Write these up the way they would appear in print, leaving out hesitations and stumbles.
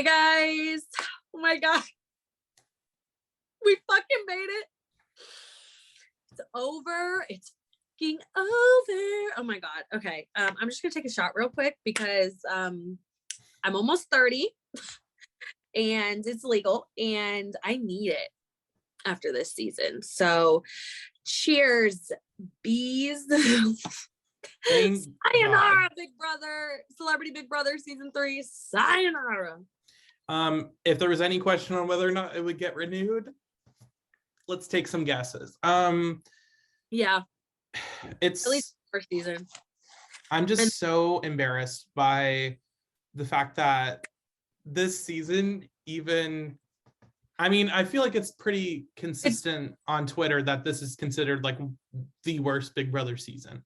guys. Oh my God. We fucking made it. It's over. It's fucking over. Oh my God. Okay. I'm just gonna take a shot real quick because I'm almost 30 and it's legal and I need it after this season. So cheers, bees. Sayonara, Big Brother, Celebrity Big Brother season 3. Sayonara. If there was any question on whether or not it would get renewed, let's take some guesses. Yeah, it's at least first season. I'm just so embarrassed by the fact that this season, I feel like it's pretty consistent on Twitter that this is considered like the worst Big Brother season.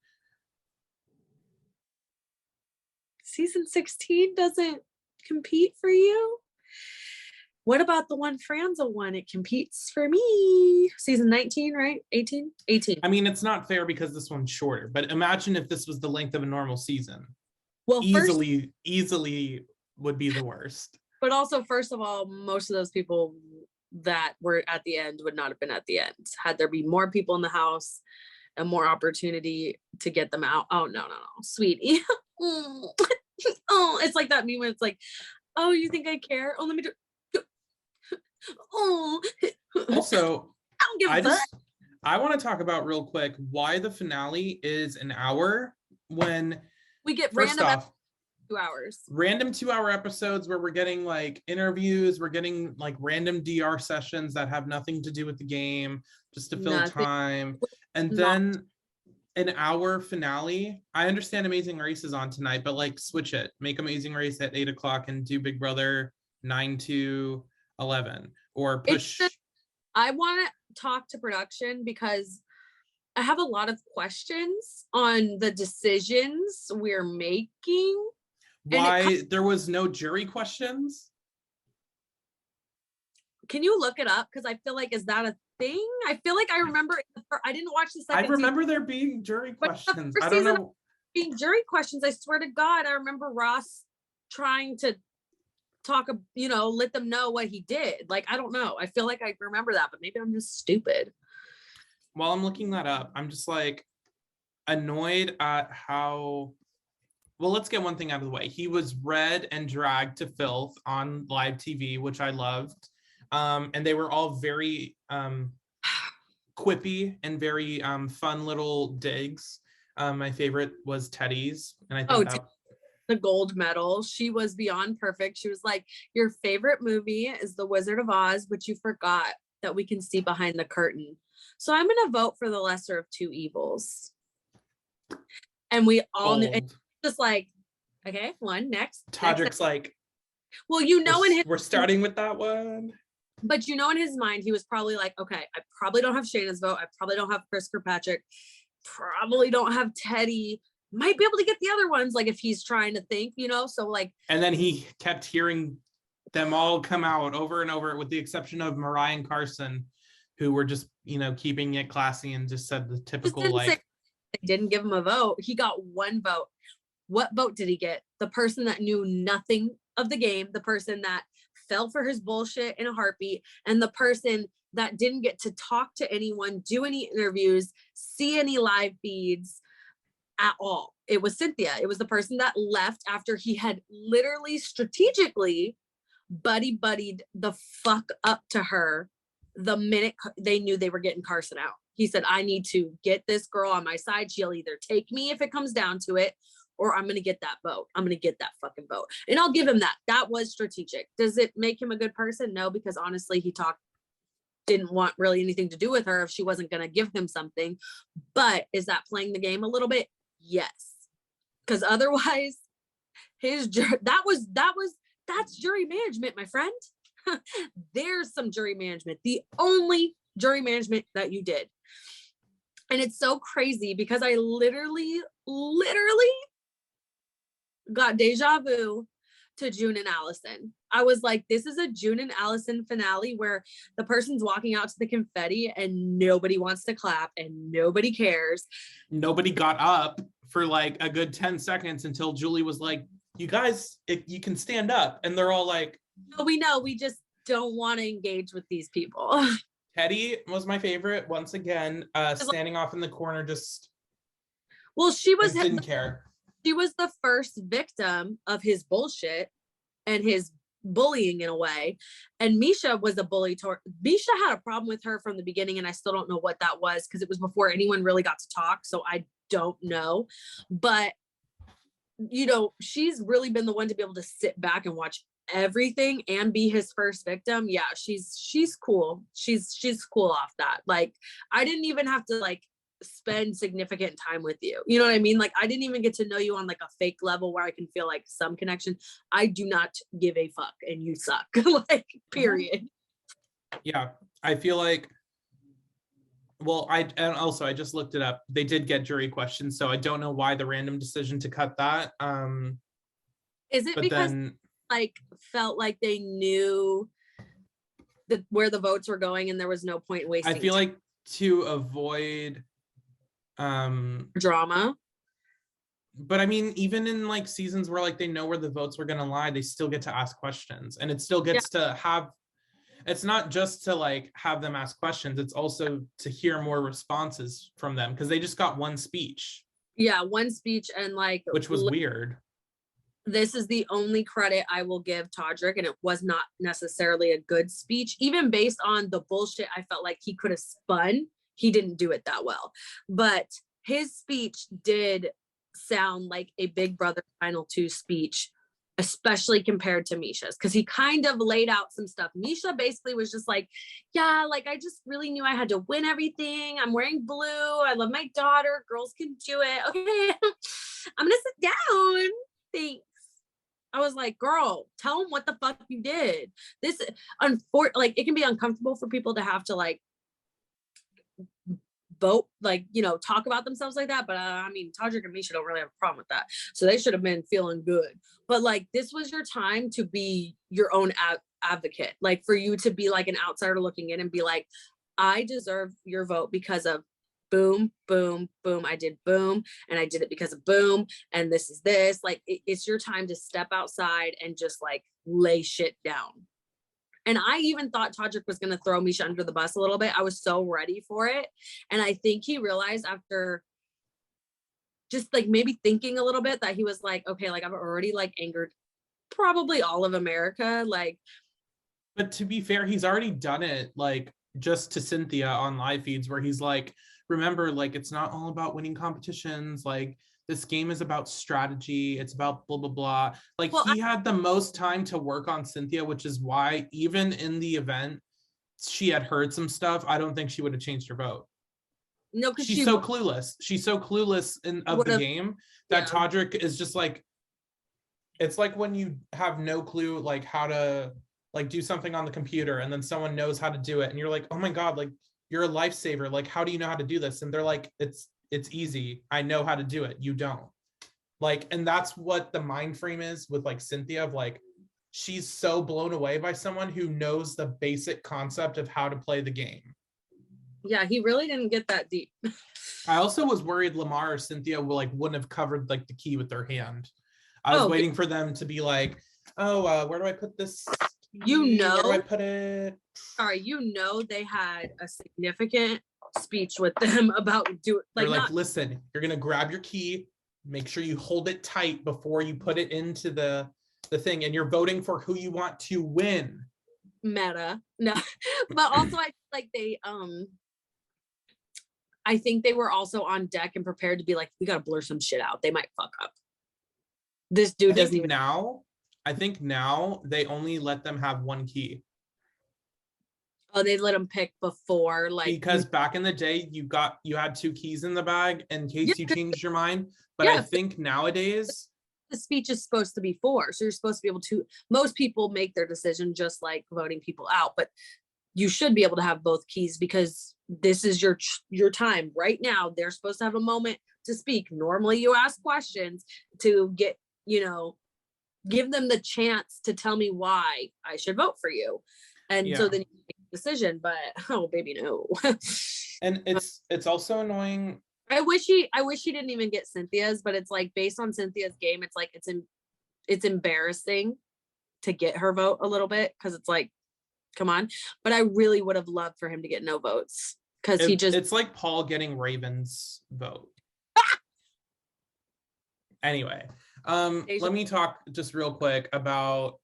Season 16 doesn't compete for you? What about the one Franza won? It competes for me. Season 19, right? 18? 18. I mean, it's not fair because this one's shorter, but imagine if this was the length of a normal season. Well, easily would be the worst. But also, first of all, most of those people that were at the end would not have been at the end. Had there be more people in the house and more opportunity to get them out. Oh, no, sweetie. Oh, it's like that meme when it's like, oh, you think I care? Oh, let me do. Oh. Also, I don't give a fuck. I want to talk about real quick why the finale is an hour when we get first off 2 hours. Random 2-hour episodes where we're getting like interviews, we're getting like random DR sessions that have nothing to do with the game, just to fill time. And then an hour finale. I understand Amazing Race is on tonight, but like switch it. Make Amazing Race at 8 o'clock and do Big Brother 9 to 11 or push. I want to talk to production because I have a lot of questions on the decisions we're making. Why there was no jury questions? Can you look it up? Because I feel like, is that a thing? I feel like I remember, I didn't watch the second season. I remember there being jury questions. I don't know. Being jury questions, I swear to God, I remember Ross trying to talk, let them know what he did. Like, I don't know. I feel like I remember that, but maybe I'm just stupid. While I'm looking that up, I'm just like annoyed at how, well, let's get one thing out of the way. He was read and dragged to filth on live TV, which I loved. And they were all very quippy and very fun little digs. My favorite was Teddy's. And I think the gold medal. She was beyond perfect. She was like, your favorite movie is The Wizard of Oz, but you forgot that we can see behind the curtain. So I'm going to vote for the lesser of two evils. And we all knew, just like, okay, one, next. Todrick's like, well, we're starting with that one. But in his mind, he was probably like, okay, I probably don't have Shayna's vote. I probably don't have Chris Kirkpatrick. Probably don't have Teddy. Might be able to get the other ones, like if he's trying to think, so like. And then he kept hearing them all come out over and over, with the exception of Mariah and Carson, who were just, keeping it classy and just said the typical like. Didn't give him a vote. He got one vote. What vote did he get? The person that knew nothing of the game, the person that fell for his bullshit in a heartbeat, and the person that didn't get to talk to anyone, do any interviews, see any live feeds at all. It was Cynthia. It was the person that left after he had literally strategically buddied the fuck up to her the minute they knew they were getting Carson out. He said, I need to get this girl on my side. She'll either take me if it comes down to it, or I'm going to get that vote. I'm going to get that fucking vote. And I'll give him that. That was strategic. Does it make him a good person? No, because honestly, he didn't want really anything to do with her if she wasn't going to give him something. But is that playing the game a little bit? Yes. Because otherwise, that's jury management, my friend. There's some jury management. The only jury management that you did. And it's so crazy because I literally got deja vu to June and Allison. I was like, this is a June and Allison finale where the person's walking out to the confetti and nobody wants to clap and nobody cares. Nobody got up for like a good 10 seconds until Julie was like, you guys, you can stand up. And they're all like, No, we know. We just don't want to engage with these people. Teddy was my favorite once again, standing off in the corner, just well, didn't care. She was the first victim of his bullshit and his bullying in a way. And Misha was a bully. Misha had a problem with her from the beginning, and I still don't know what that was because it was before anyone really got to talk. So I don't know. But, you know, she's really been the one to be able to sit back and watch everything and be his first victim. Yeah, she's cool. She's cool off that. Like, I didn't even have to like spend significant time with you. You know what I mean? Like, I didn't even get to know you on like a fake level where I can feel like some connection. I do not give a fuck and you suck. Like, period. Yeah, I feel like, well, I just looked it up. They did get jury questions, so I don't know why the random decision to cut that. Is it because like felt like they knew where the votes were going and there was no point in wasting I feel time? Like to avoid drama. But I mean, even in like seasons where like they know where the votes were gonna lie, they still get to ask questions, and it still gets to have, it's not just to like have them ask questions, it's also to hear more responses from them, because they just got one speech. Yeah, one speech, and like, which was weird. This is the only credit I will give Todrick, and it was not necessarily a good speech. Even based on the bullshit I felt like he could have spun, he didn't do it that well. But his speech did sound like a Big Brother Final 2 speech, especially compared to Misha's, because he kind of laid out some stuff. Misha basically was just like, yeah, like, I just really knew I had to win everything. I'm wearing blue. I love my daughter. Girls can do it. Okay, I'm gonna sit down. Thanks. I was like, girl, tell them what the fuck you did. This, like, it can be uncomfortable for people to have to like vote, like, you know, talk about themselves like that. But I mean, Todrick and Misha don't really have a problem with that. So they should have been feeling good. But like, this was your time to be your own advocate. Like, for you to be like an outsider looking in and be like, I deserve your vote because of boom, boom, boom. I did boom, and I did it because of boom, and this is this. Like, it's your time to step outside and just like lay shit down. And I even thought Todrick was going to throw Misha under the bus a little bit. I was so ready for it. And I think he realized after just like maybe thinking a little bit that he was like, okay, like, I've already like angered probably all of America. Like, but to be fair, he's already done it, like, just to Cynthia on live feeds where he's like, remember, like, it's not all about winning competitions. Like, this game is about strategy. It's about blah, blah, blah. Like, well, he had the most time to work on Cynthia, which is why even in the event she had heard some stuff, I don't think she would have changed her vote. No, because she's so clueless. She's so clueless of the game that Todrick is just like, it's like when you have no clue like how to like do something on the computer, and then someone knows how to do it, and you're like, oh my God, like, you're a lifesaver. Like, how do you know how to do this? And they're like, it's easy. I know how to do it. You don't. Like, and that's what the mind frame is with like Cynthia, of like, she's so blown away by someone who knows the basic concept of how to play the game. Yeah, he really didn't get that deep. I also was worried Lamar or Cynthia wouldn't have covered like the key with their hand. I was waiting for them to be like, oh, where do I put this? You know, where do I put it? Sorry, you know, they had a significant speech with them about like, they're like, listen, you're gonna grab your key, make sure you hold it tight before you put it into the thing, and you're voting for who you want to win. Meta. No, but also I like they I think they were also on deck and prepared to be like, we gotta blur some shit out. They might fuck up. This dude doesn't even. I think now they only let them have one key. Oh, they let them pick before, like, because back in the day you had two keys in the bag in case you changed your mind. But I think nowadays the speech is supposed to be 4, so you're supposed to be able to. Most people make their decision just like voting people out, but you should be able to have both keys because this is your time right now. They're supposed to have a moment to speak. Normally you ask questions to get, you know, give them the chance to tell me why I should vote for you. And so then you make a decision, but oh baby, no. And it's also annoying. I wish he didn't even get Cynthia's, but it's like based on Cynthia's game, it's like it's embarrassing to get her vote a little bit, because it's like, come on. But I really would have loved for him to get no votes, because it's like Paul getting Raven's vote. Anyway, let me talk just real quick about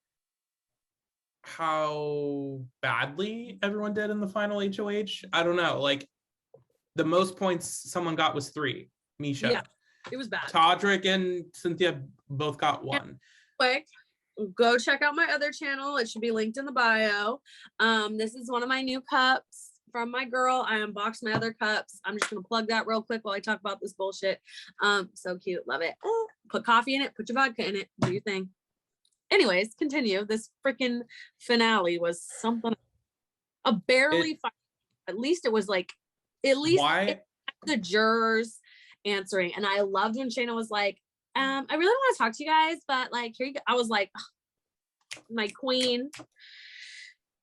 how badly everyone did in the final HOH. I don't know, like the most points someone got was 3. Misha. Yeah, it was bad. Todrick and Cynthia both got 1. Quick, go check out my other channel. It should be linked in the bio. This is one of my new cups from my girl. I unboxed my other cups. I'm just gonna plug that real quick while I talk about this bullshit. So cute, love it. Put coffee in it, put your vodka in it, do your thing. Anyways, continue. This freaking finale was something. At least it was like, the jurors answering. And I loved when Shayna was like, I really want to talk to you guys, but like, here you go. I was like, my queen.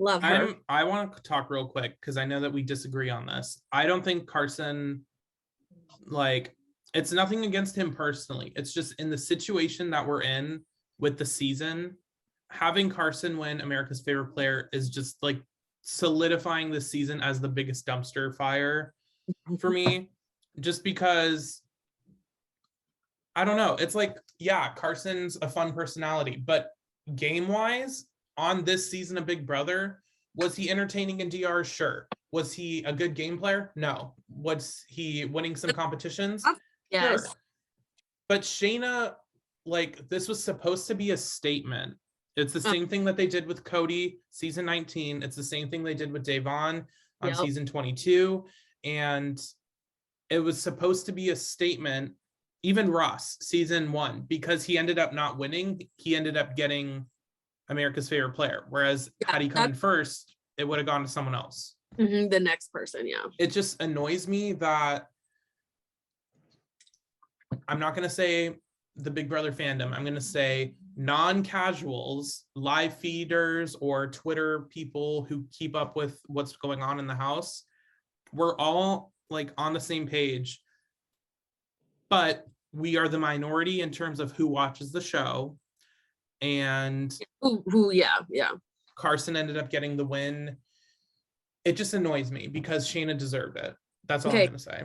Love her. I want to talk real quick because I know that we disagree on this. I don't think Carson, like, it's nothing against him personally. It's just in the situation that we're in with the season, having Carson win America's Favorite Player is just like solidifying this season as the biggest dumpster fire for me, just because I don't know. It's like, yeah, Carson's a fun personality, but game-wise, on this season of Big Brother, was he entertaining in DR? Sure. Was he a good game player? No. Was he winning some competitions? Yes. Sure. But Shayna, like, this was supposed to be a statement. It's the same thing that they did with Cody season 19. It's the same thing they did with Davon on season 22. And it was supposed to be a statement. Even Ross, season 1, because he ended up not winning, he ended up getting America's Favorite Player. Whereas had he come in first, it would have gone to someone else. The next person, yeah. It just annoys me that I'm not going to say the Big Brother fandom. I'm going to say non-casuals, live feeders, or Twitter people who keep up with what's going on in the house. We're all like on the same page, but we are the minority in terms of who watches the show. And yeah. Carson ended up getting the win. It just annoys me because Shayna deserved it. That's all I'm going to say.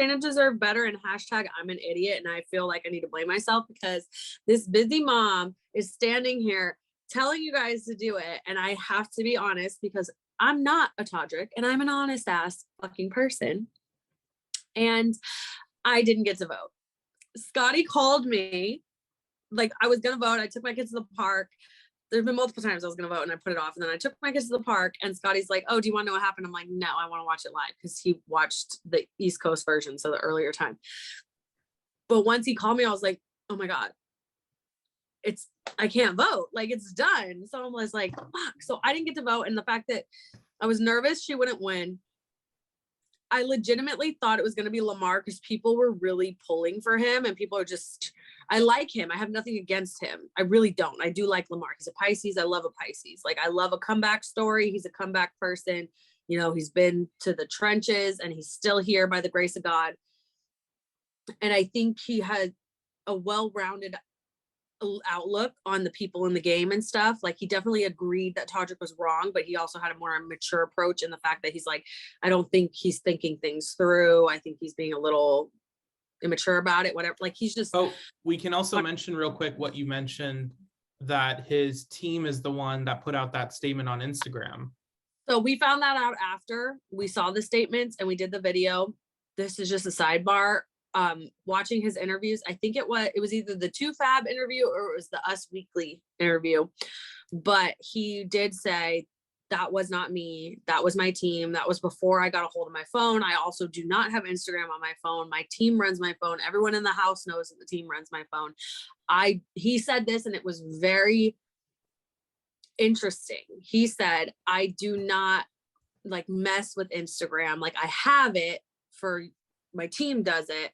Shayna deserved better, and hashtag I'm an idiot, and I feel like I need to blame myself because this busy mom is standing here telling you guys to do it, and I have to be honest because I'm not a Todrick, and I'm an honest ass fucking person, and I didn't get to vote. Scotty called me, like I was gonna vote. I took my kids to the park. There's been multiple times I was gonna vote and I put it off. And then I took my kids to the park and Scotty's like, "Oh, do you want to know what happened?" I'm like, "No, I want to watch it live," because he watched the East Coast version, so the earlier time. But once he called me, I was like, "Oh my God, I can't vote. Like it's done." So I was like, "Fuck." So I didn't get to vote. And the fact that I was nervous she wouldn't win. I legitimately thought it was going to be Lamar because people were really pulling for him and people are just, I like him. I have nothing against him. I really don't. I do like Lamar. He's a Pisces. I love a Pisces. Like I love a comeback story. He's a comeback person. You know, he's been to the trenches and he's still here by the grace of God. And I think he had a well-rounded outlook on the people in the game and stuff. Like he definitely agreed that Todrick was wrong, but he also had a more mature approach in the fact that he's like, I don't think he's thinking things through. I think he's being a little immature about it, whatever. Like he's just. Oh, we can also mention real quick what you mentioned, that his team is the one that put out that statement on Instagram. So we found that out after we saw the statements and we did the video. This is just a sidebar. Watching his interviews, I think it was either the 2Fab interview or it was the Us Weekly interview, but he did say that was not me, that was my team, that was before I got a hold of my phone. I also do not have Instagram on my phone. My team runs my phone. Everyone in the house knows that the team runs my phone. He said this and it was very interesting. He said, I do not like mess with Instagram. Like I have it for my team, does it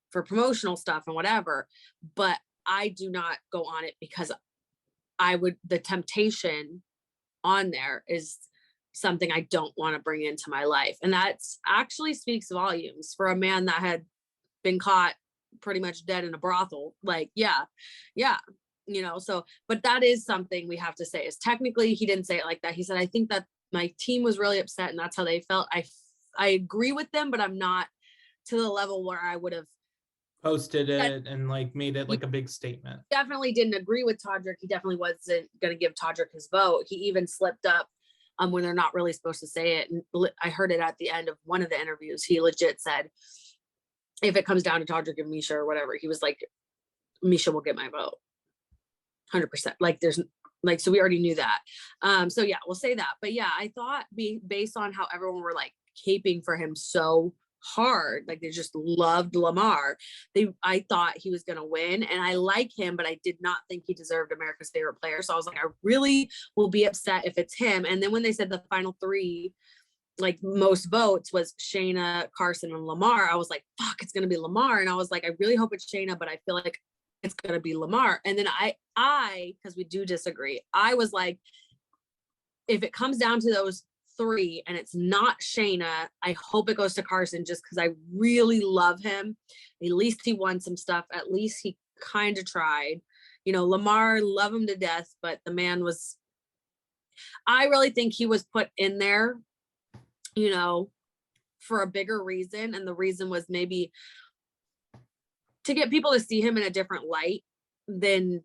for promotional stuff and whatever, but I do not go on it because the temptation on there is something I don't want to bring into my life. And that's actually speaks volumes for a man that had been caught pretty much dead in a brothel. Like, yeah. So, but that is something we have to say is technically he didn't say it like that. He said, I think that my team was really upset and that's how they felt. I agree with them, but I'm not to the level where I would have posted it and like made it like a big statement. Definitely didn't agree with Todrick. He definitely wasn't going to give Todrick his vote. He even slipped up when they're not really supposed to say it. And I heard it at the end of one of the interviews. He legit said, if it comes down to Todrick and Misha or whatever, he was like, Misha will get my vote. 100%. Like there's like, so we already knew that. So yeah, we'll say that. But yeah, I thought based on how everyone were like caping for him so hard, like they just loved Lamar. I thought he was going to win and I like him, but I did not think he deserved America's favorite player. So I was like, I really will be upset if it's him. And then when they said the final three, like most votes was Shayna, Carson, and Lamar, I was like, fuck, it's going to be Lamar. And I was like, I really hope it's Shayna, but I feel like it's going to be Lamar. And then I, because we do disagree, I was like, if it comes down to those three and it's not Shayna, I hope it goes to Carson just because I really love him. At least he won some stuff. At least he kind of tried. Lamar, love him to death, but the man was, I really think he was put in there, for a bigger reason. And the reason was maybe to get people to see him in a different light than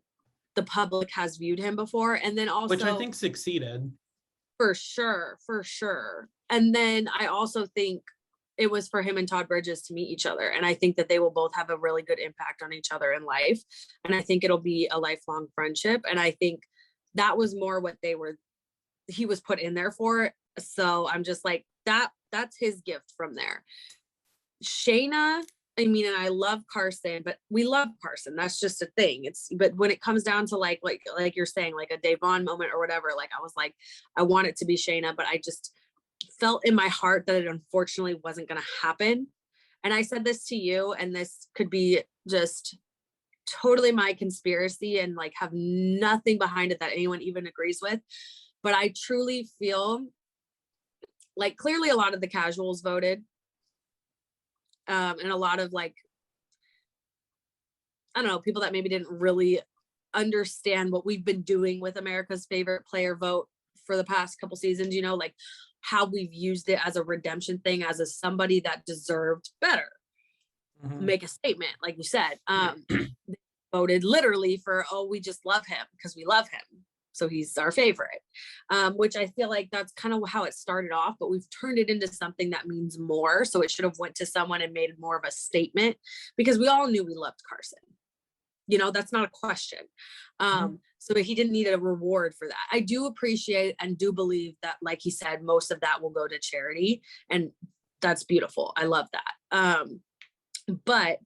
the public has viewed him before. And then also, which I think succeeded. For sure. And then I also think it was for him and Todd Bridges to meet each other. And I think that they will both have a really good impact on each other in life. And I think it'll be a lifelong friendship. And I think that was more what he was put in there for. So I'm just like, that's his gift from there. Shayna, I mean, and I love Carson, but we love Carson. That's just a thing. But when it comes down to like you're saying, like a Davon moment or whatever, like I was like, I want it to be Shayna, but I just felt in my heart that it unfortunately wasn't going to happen. And I said this to you, and this could be just totally my conspiracy and like have nothing behind it that anyone even agrees with. But I truly feel like clearly a lot of the casuals voted. And a lot of like, I don't know, people that maybe didn't really understand what we've been doing with America's favorite player vote for the past couple seasons, like how we've used it as a redemption thing, as somebody that deserved better. Mm-hmm. Make a statement, like you said. They voted literally for, we just love him because we love him. So he's our favorite, which I feel like that's kind of how it started off, but we've turned it into something that means more. So it should have went to someone and made more of a statement because we all knew we loved Carson. That's not a question. So he didn't need a reward for that. I do appreciate and do believe that, like he said, most of that will go to charity, and that's beautiful. I love that. But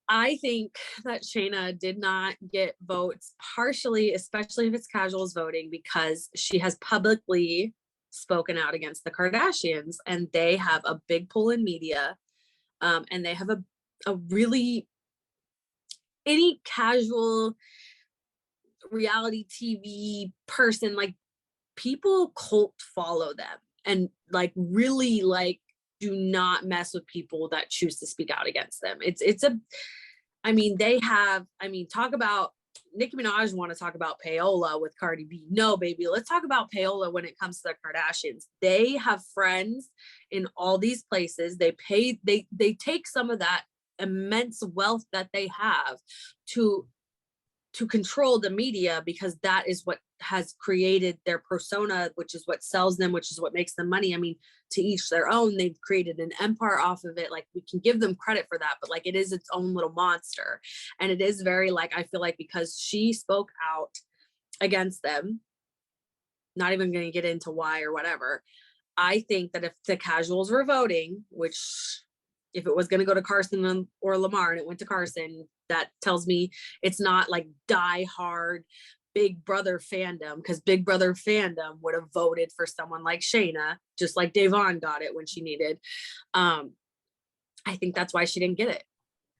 I think that Shayna did not get votes partially, especially if it's casuals voting, because she has publicly spoken out against the Kardashians and they have a big pull in media. And they have a really, any casual reality TV person, like people cult follow them and like really like do not mess with people that choose to speak out against them. Talk about Nicki Minaj want to talk about payola with Cardi B. No, baby, let's talk about payola when it comes to the Kardashians. They have friends in all these places. They take some of that immense wealth that they have to control the media, because that is what has created their persona, which is what sells them, which is what makes them money. I mean, to each their own. They've created an empire off of it. Like, we can give them credit for that, but like it is its own little monster. And it is very like, I feel like because she spoke out against them, not even going to get into why or whatever, I think that if the casuals were voting, which if it was going to go to Carson or Lamar and it went to Carson, that tells me it's not like die hard Big Brother fandom, because Big Brother fandom would have voted for someone like Shayna, just like Davon got it when she needed. I think that's why she didn't get it.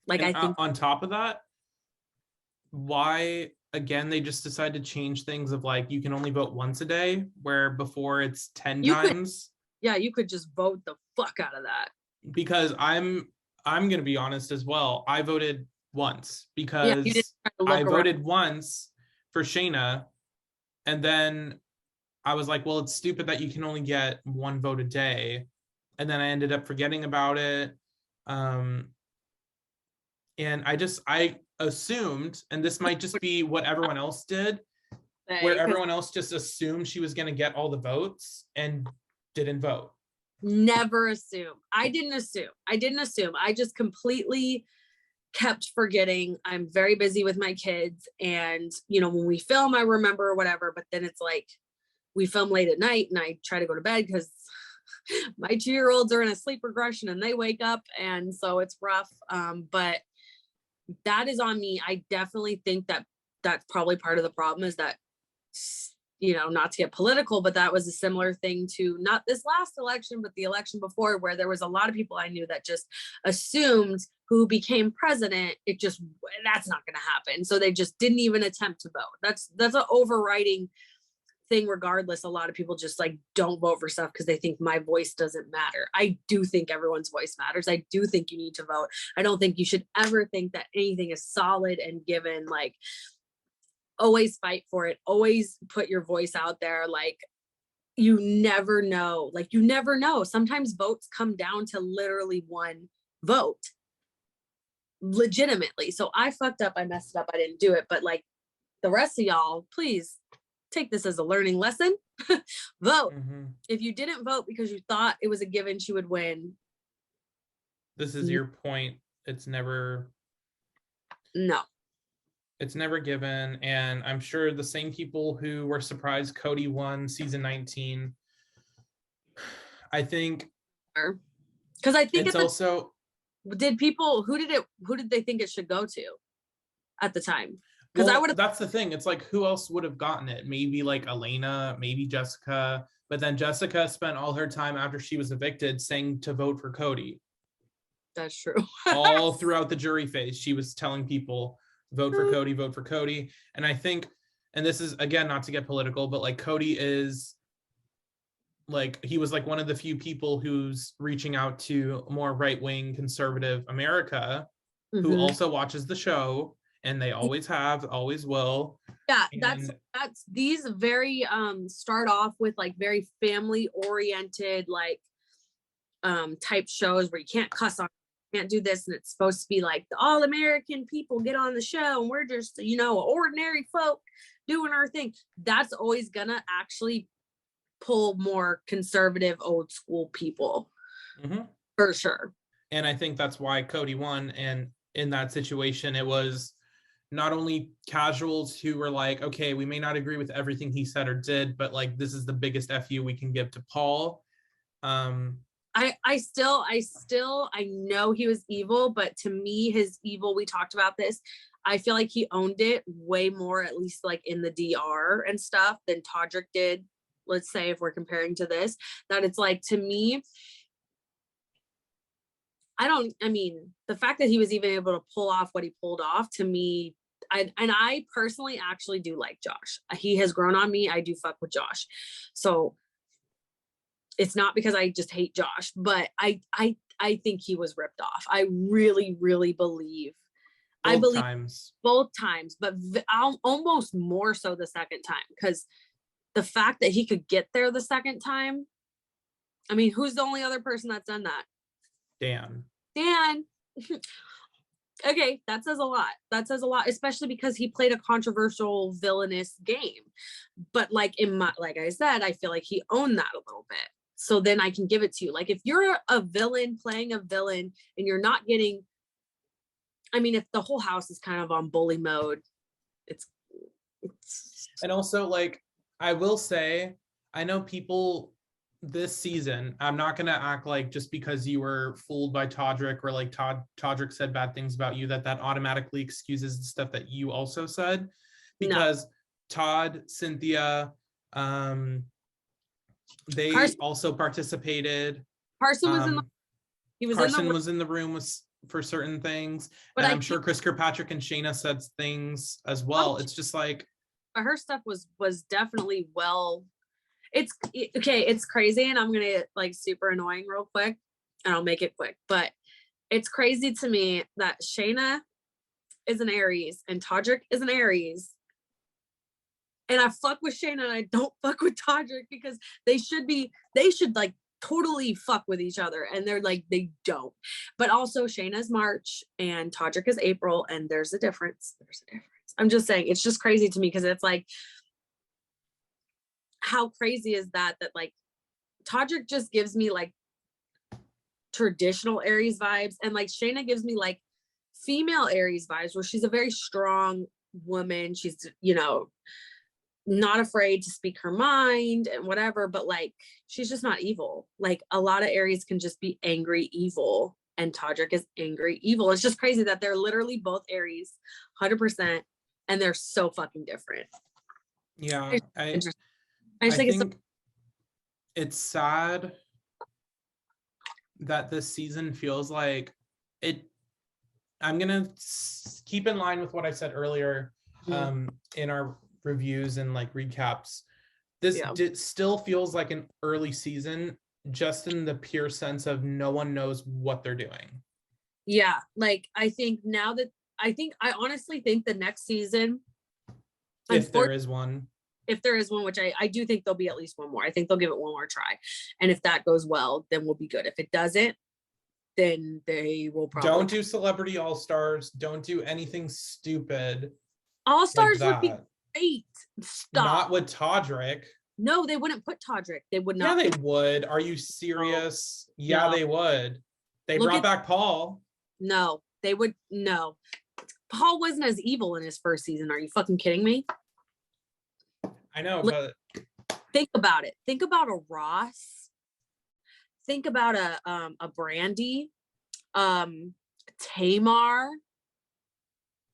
Like, and I think on top of that, why again they just decided to change things of like you can only vote once a day, where before it's 10 times. You could just vote the fuck out of that. Because I'm gonna be honest as well. I voted once Yeah, because you didn't try to I look around. voted once for Shayna, and then I was like, well, it's stupid that you can only get one vote a day. And then I ended up forgetting about it. And I assumed, and this might just be what everyone else did, where everyone else just assumed she was going to get all the votes and didn't vote. Never assume. I didn't assume. I just completely kept forgetting. I'm very busy with my kids. And, you know, when we film, I remember whatever, but then it's like, we film late at night and I try to go to bed because my 2-year-olds are in a sleep regression and they wake up. And so it's rough. But that is on me. I definitely think that that's probably part of the problem is that, you know, not to get political, but that was a similar thing to not this last election, but the election before, where there was a lot of people I knew that just assumed who became president, that's not going to happen. So they just didn't even attempt to vote. That's an overriding thing. Regardless, a lot of people just like don't vote for stuff because they think my voice doesn't matter. I do think everyone's voice matters. I do think you need to vote. I don't think you should ever think that anything is solid and given. Like, always fight for it. Always put your voice out there. Like, you never know. Sometimes votes come down to literally one vote. Legitimately. So I fucked up. I messed up. I didn't do it. But like the rest of y'all, please take this as a learning lesson. Vote. If you didn't vote because you thought it was a given she would win. This is your point. It's never given. And I'm sure the same people who were surprised Cody won season 19, I think, because I think it's also, who did they think it should go to at the time? Because well, that's the thing. It's like, who else would have gotten it? Maybe like Elena, maybe Jessica. But then Jessica spent all her time after she was evicted saying to vote for Cody. That's true. All throughout the jury phase, she was telling people, vote for Cody, vote for Cody. And I think, and this is, again, not to get political, but like Cody is like, he was like one of the few people who's reaching out to more right-wing conservative America who also watches the show. And they always have, always will. Yeah, that's these very start off with like very family oriented like type shows where you can't cuss on, can't do this, and it's supposed to be like the all American people get on the show and we're just, you know, ordinary folk doing our thing. That's always gonna actually pull more conservative old school people for sure. And I think that's why Cody won. And in that situation, it was not only casuals who were like, okay, we may not agree with everything he said or did, but like, this is the biggest FU we can give to Paul. I know he was evil, but to me, his evil, we talked about this, I feel like he owned it way more, at least like in the DR and stuff, than Todrick did. Let's say if we're comparing to this, that it's like, to me, the fact that he was even able to pull off what he pulled off, to me, I personally actually do like Josh. He has grown on me. I do fuck with Josh. So it's not because I just hate Josh, but I think he was ripped off. I really, really believe. Both times, but almost more so the second time, because the fact that he could get there the second time, I mean, who's the only other person that's done that? Dan. Okay, that says a lot, especially because he played a controversial villainous game. But like I said, I feel like he owned that a little bit. So then I can give it to you. Like, if you're a villain playing a villain and you're not getting, I mean, if the whole house is kind of on bully mode, it's and also, like, I will say, I know people this season, I'm not going to act like just because you were fooled by Todrick or like Todrick said bad things about you, that automatically excuses the stuff that you also said, because Todd, Cynthia, they also participated. Carson was in the room for certain things, but I'm sure Chris Kirkpatrick and Shayna said things as well. It's just like, her stuff was definitely it's crazy, and I'm gonna get like super annoying real quick, and I'll make it quick, but it's crazy to me that Shayna is an Aries and Todrick is an Aries. And I fuck with Shayna and I don't fuck with Todrick because they should like totally fuck with each other. And they're like, they don't. But also Shayna's March and Todrick is April, and there's a difference. I'm just saying, it's just crazy to me because it's like, how crazy is that like Todrick just gives me like traditional Aries vibes, and like Shayna gives me like female Aries vibes where she's a very strong woman. She's, not afraid to speak her mind and whatever, but like she's just not evil. Like a lot of Aries can just be angry evil, and Todrick is angry evil. It's just crazy that they're literally both Aries 100%, and they're so fucking different. Yeah, I think it's sad that this season feels like it. I'm gonna keep in line with what I said earlier in our reviews and like recaps. This still feels like an early season, just in the pure sense of no one knows what they're doing. Yeah, like I honestly think the next season, if there is one, which I do think there'll be at least one more. I think they'll give it one more try, and if that goes well, then we'll be good. If it doesn't, then they will probably don't do Celebrity All Stars. Don't do anything stupid. All Stars would be great. Stop. Not with Todrick. No, they wouldn't put Todrick. They would not. Yeah, they would. Are you serious? No. Yeah, they would. They brought back Paul. No, they would. No, Paul wasn't as evil in his first season. Are you fucking kidding me? I know, but think about it. Think about a Ross. Think about a Brandy, Tamar,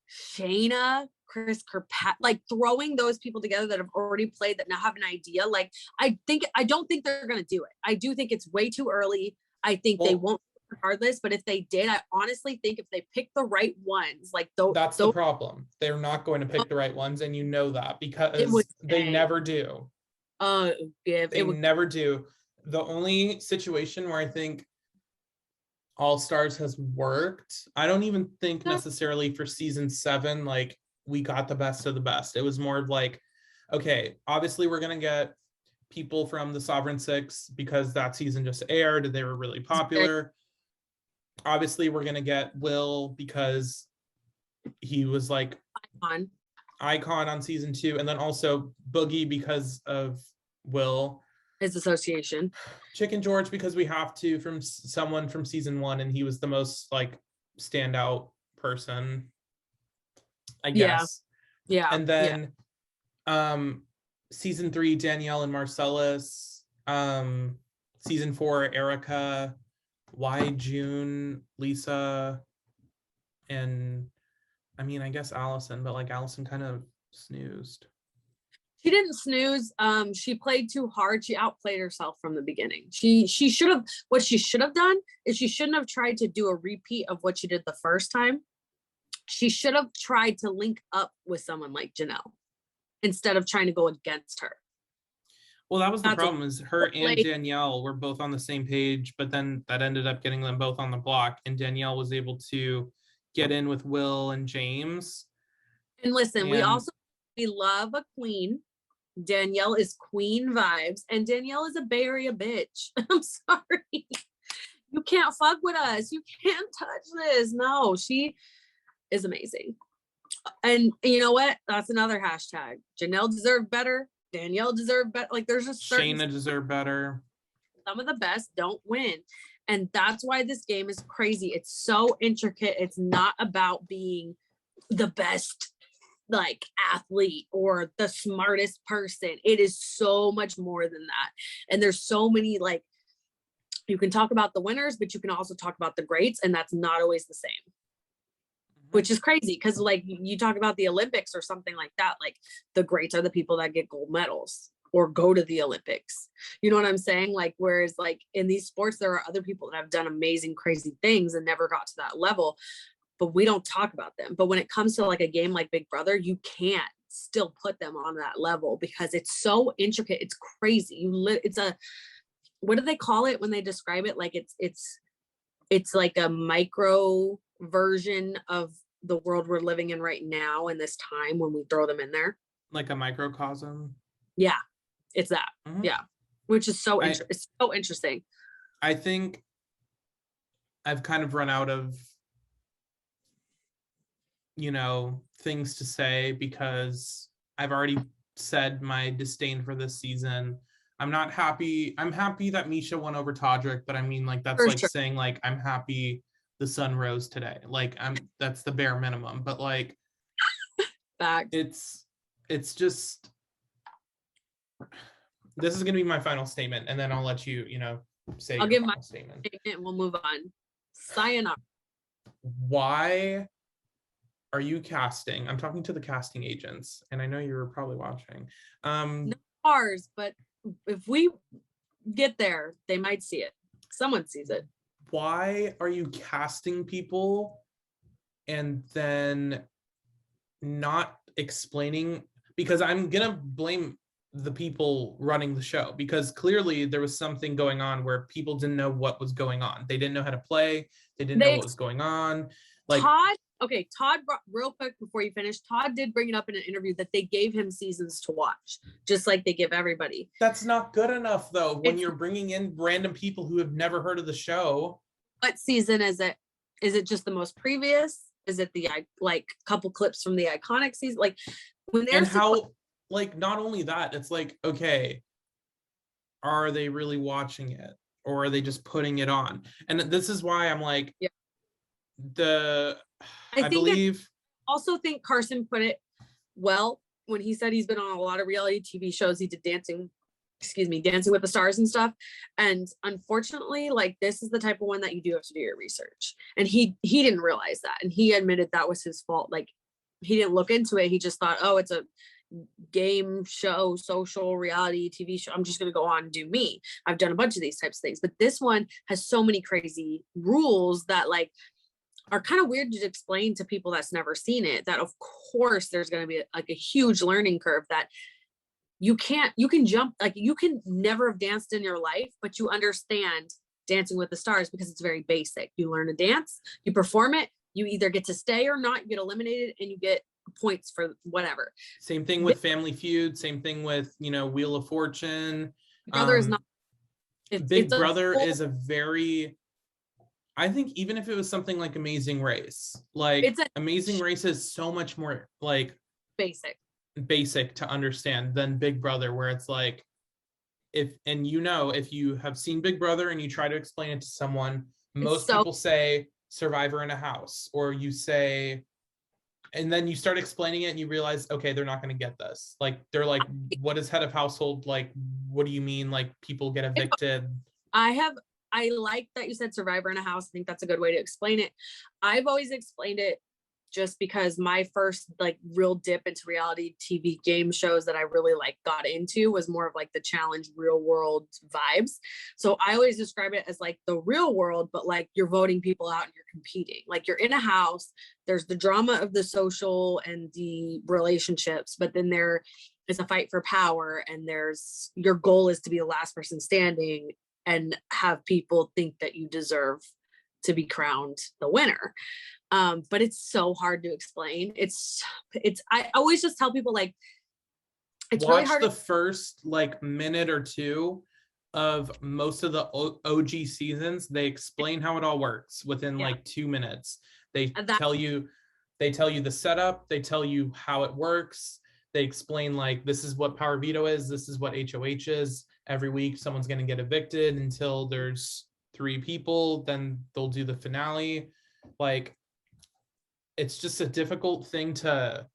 Shayna, Chris Kirkpatrick, like throwing those people together that have already played, that now have an idea. Like I don't think they're gonna do it. I do think it's way too early. I think they won't regardless, but if they did, I honestly think if they pick the right ones, like that's the problem. They're not going to pick the right ones, and you know that because they never do. They never do. The only situation where I think All Stars has worked, I don't even think necessarily for season 7, like we got the best of the best. It was more of like, okay, obviously we're going to get people from the Sovereign Six because that season just aired. They were really popular. Obviously we're going to get Will because he was like icon on season 2. And then also Boogie because of Will. His association. Chicken George because we have to, from someone from season 1, and he was the most like standout person, I guess. Yeah. And then season 3, Danielle and Marcellus. Season 4, Erica. June, Lisa, and I mean, I guess Allison, but like Allison kind of snoozed. She didn't snooze. She played too hard. She outplayed herself from the beginning. She should have, what she should have done is she shouldn't have tried to do a repeat of what she did the first time. She should have tried to link up with someone like Janelle instead of trying to go against her. Well, that was the problem, is her and Danielle were both on the same page, but then that ended up getting them both on the block, and Danielle was able to get in with Will and James. And listen, we love a queen. Danielle is queen vibes, and Danielle is a Bay Area bitch. I'm sorry. You can't fuck with us. You can't touch this. No, she is amazing. And you know what? That's another hashtag. Janelle deserved better. Danielle deserved better. Like there's just Shayna deserved better. Some of the best don't win. And that's why this game is crazy. It's so intricate. It's not about being the best like athlete or the smartest person. It is so much more than that. And there's so many, like, you can talk about the winners, but you can also talk about the greats, and that's not always the same. Which is crazy because like you talk about the Olympics or something like that, like the greats are the people that get gold medals or go to the Olympics. You know what I'm saying? Like, whereas like in these sports, there are other people that have done amazing, crazy things and never got to that level, but we don't talk about them. But when it comes to like a game like Big Brother, you can't still put them on that level because it's so intricate. It's crazy. It's a, what do they call it when they describe it? Like it's like a micro version of the world we're living in right now in this time when we throw them in there. Like a microcosm. Yeah, it's that. Mhm. Yeah, which is so it's so interesting. I think I've kind of run out of, things to say because I've already said my disdain for this season. I'm not happy. I'm happy that Misha won over Todrick, but I mean, like, that's For like sure. saying, like, I'm happy the sun rose today. Like, that's the bare minimum. But like, Facts. it's just, this is gonna be my final statement, and then I'll let you, say I'll your give final my statement. statement and we'll move on. Sayonara. Why are you casting? I'm talking to the casting agents, and I know you're probably watching. No ours, but if we get there, they might see it. Someone sees it. Why are you casting people and then not explaining? Because I'm gonna blame the people running the show, because clearly there was something going on where people didn't know what was going on. They didn't know how to play. They didn't know what was going on. Like, Todd brought, real quick before you finish, Todd did bring it up in an interview that they gave him seasons to watch, just like they give everybody. That's not good enough, though, when you're bringing in random people who have never heard of the show. What season is it? Is it just the most previous? Is it the like couple clips from the iconic season? Like, when they're, and how, like, not only that, it's like, okay, are they really watching it, or are they just putting it on? And this is why I'm like, yeah. I believe, also think Carson put it well when he said he's been on a lot of reality TV shows. He did Dancing with the Stars and stuff. And unfortunately, like, this is the type of one that you do have to do your research. And he didn't realize that. And he admitted that was his fault. Like, he didn't look into it. He just thought, oh, it's a game show, social reality TV show. I'm just going to go on and do me. I've done a bunch of these types of things. But this one has so many crazy rules that, like, are kind of weird to explain to people that's never seen it, that of course there's going to be like a huge learning curve that you can jump, like, you can never have danced in your life, but you understand Dancing with the Stars because it's very basic. You learn to dance, you perform it, you either get to stay or not, you get eliminated, and you get points for whatever. Same thing with Family Feud, same thing with, Wheel of Fortune. Brother is not. Big Brother is a very, I think even if it was something like Amazing Race, like Amazing Race is so much more like basic to understand than Big Brother, where it's like, if you have seen Big Brother and you try to explain it to someone, most people say survivor in a house, or you say, and then you start explaining it and you realize, okay, they're not going to get this. Like, they're like, what is head of household? Like, what do you mean? Like, people get evicted. I like that you said survivor in a house. I think that's a good way to explain it. I've always explained it just because my first like real dip into reality TV game shows that I really like got into was more of like the challenge real world vibes. So I always describe it as like the real world, but like you're voting people out and you're competing. Like, you're in a house, there's the drama of the social and the relationships, but then there is a fight for power, and there's, your goal is to be the last person standing and have people think that you deserve to be crowned the winner. But it's so hard to explain. I always just tell people, like, it's watch really hard. The first like minute or two of most of the OG seasons. They explain how it all works within like 2 minutes. They tell you the setup, they tell you how it works. They explain, like, this is what power veto is, this is what HOH is. Every week someone's going to get evicted until there's 3 people, then they'll do the finale. Like, it's just a difficult thing to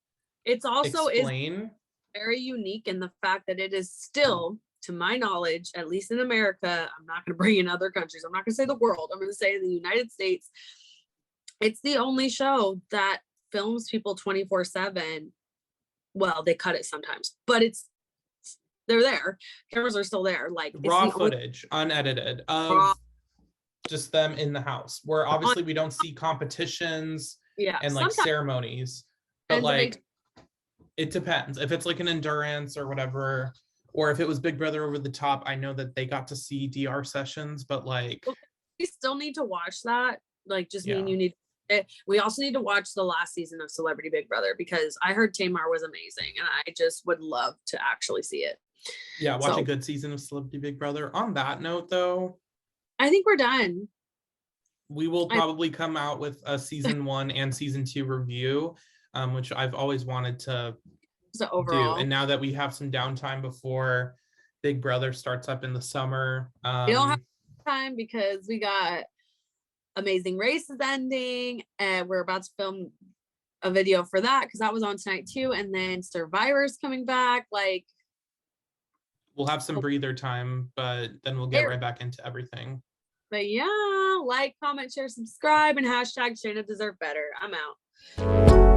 explain. Is very unique in the fact that it is still, to my knowledge, at least in America, I'm not going to bring in other countries, I'm not going to say the world, I'm going to say in the United States, it's the only show that films people 24/7. Well, they cut it sometimes, but they're there. Cameras are still there. Like, raw footage, unedited, of just them in the house, where obviously we don't see competitions and like ceremonies, but like, it depends. If it's like an endurance or whatever, or if it was Big Brother Over the Top, I know that they got to see DR sessions, but like, we still need to watch that. Like, just mean you need to We also need to watch the last season of Celebrity Big Brother because I heard Tamar was amazing and I just would love to actually see it. Yeah, watch a good season of Celebrity Big Brother. On that note, though, I think we're done. We will probably come out with a season 1 and season 2 review, which I've always wanted to do. And now that we have some downtime before Big Brother starts up in the summer, we don't have time because we got Amazing Race is ending, and we're about to film a video for that because that was on tonight too. And then Survivor's coming back. Like, we'll have some breather time, but then we'll get right back into everything. But yeah, like, comment, share, subscribe, and hashtag Shayna deserve better. I'm out.